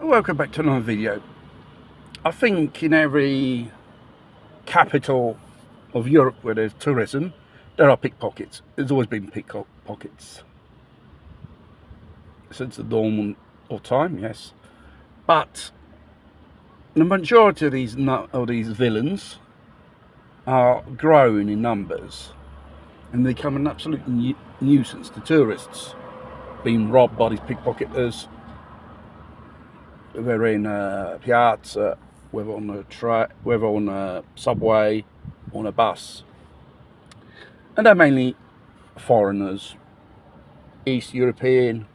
Welcome back to another video. I think in every capital of Europe where there's tourism, there are pickpockets. There's always been pickpockets since the dawn of time, yes. But the majority of these villains are growing in numbers and they become an absolute nuisance to tourists, being robbed by these pickpocketers. Whether in a piazza, whether on a subway, on a bus, and they're mainly foreigners, East European,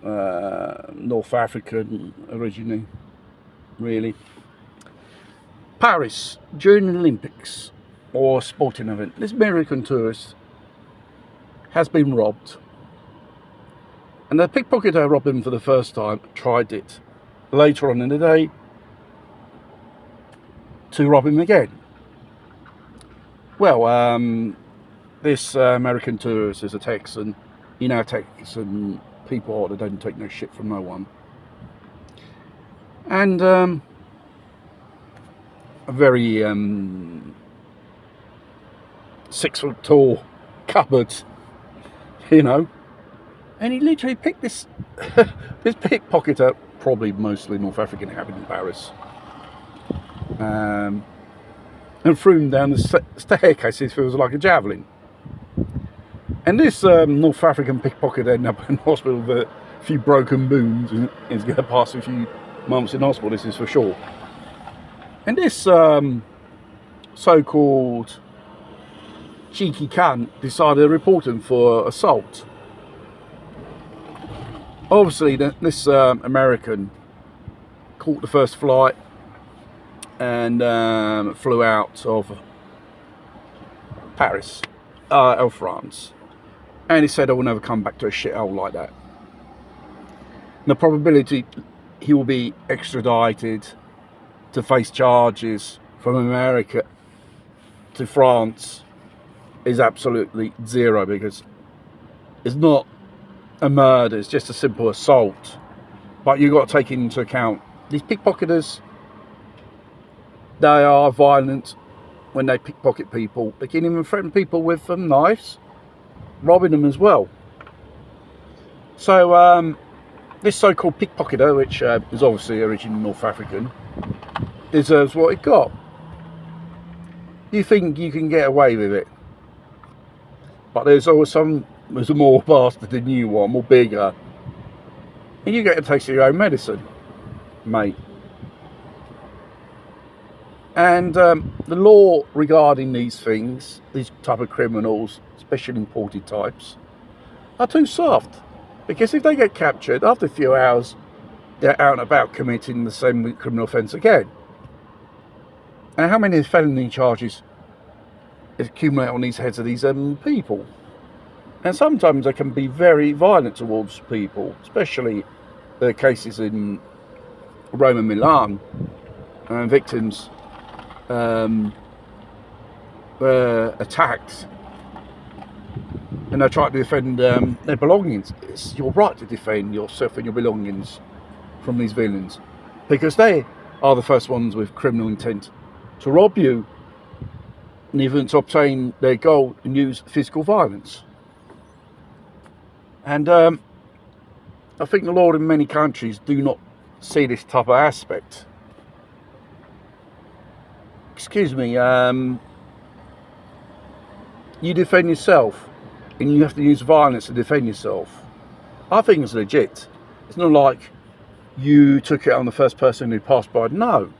North African originally, really. Paris during the Olympics or a sporting event, this American tourist has been robbed, and the pickpocketer robbed him for the first time, tried it later on in the day to rob him again. Well, this American tourist is a Texan. You know, Texan people, they don't take no shit from no one. And a very 6 foot tall cupboard, you know. And he literally picked this this pickpocketer, probably mostly North African, inhabited in Paris, and threw him down the staircase as if it was like a javelin. And this North African pickpocketer ended up in hospital with a few broken bones and is going to pass a few months in hospital, this is for sure. And this so-called cheeky cunt decided to report him for assault. Obviously, this American caught the first flight and flew out of Paris, of France, and he said, "I will never come back to a shithole like that." And the probability he will be extradited to face charges from America to France is absolutely zero, because it's not a murder, it's just a simple assault. But you've got to take into account these pickpocketers, they are violent when they pickpocket people. They can even threaten people with knives, robbing them as well. So this so-called pickpocketer, which is obviously originally North African, deserves what it got. You think you can get away with it, but there's a more bastard than you one, more bigger, and you get to taste your own medicine, mate. And the law regarding these things, these type of criminals, especially imported types, are too soft, because if they get captured after a few hours, they're out and about committing the same criminal offence again. And how many felony charges accumulate on these heads of these people? And sometimes they can be very violent towards people, especially the cases in Rome and Milan, and victims were attacked and they tried to defend their belongings. It's your right to defend yourself and your belongings from these villains, because they are the first ones with criminal intent to rob you and even to obtain their goal and use physical violence. And I think the law in many countries do not see this type of aspect. Excuse me, you defend yourself and you have to use violence to defend yourself. I think it's legit. It's not like you took it on the first person who passed by. No.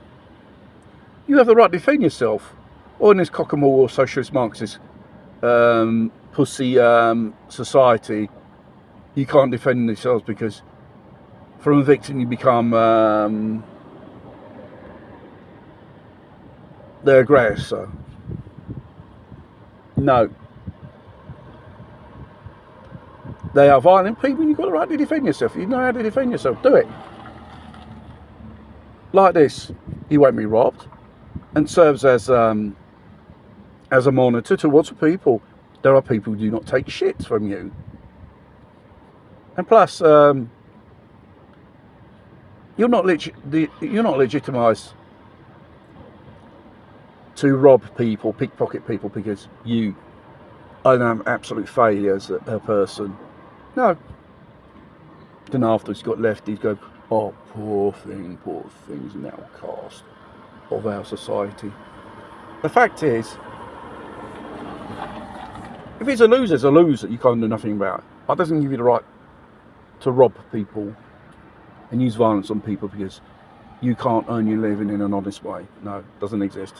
You have the right to defend yourself. Or in this cock-and-ball or socialist Marxist pussy society, you can't defend yourselves, because from a victim you become the aggressor. No. They are violent people, you've got the right to defend yourself. You know how to defend yourself, do it. Like this, he won't be robbed, and serves as a monitor towards the people. There are people who do not take shit from you. And plus, you're not legitimised to rob people, pickpocket people, because you are an absolute failure as a person. No. Then after he's got left, he's go, oh, poor thing's an outcast of our society. The fact is, if he's a loser, it's a loser. You can't do nothing about it. That doesn't give you the right to rob people and use violence on people because you can't earn your living in an honest way. No, it doesn't exist.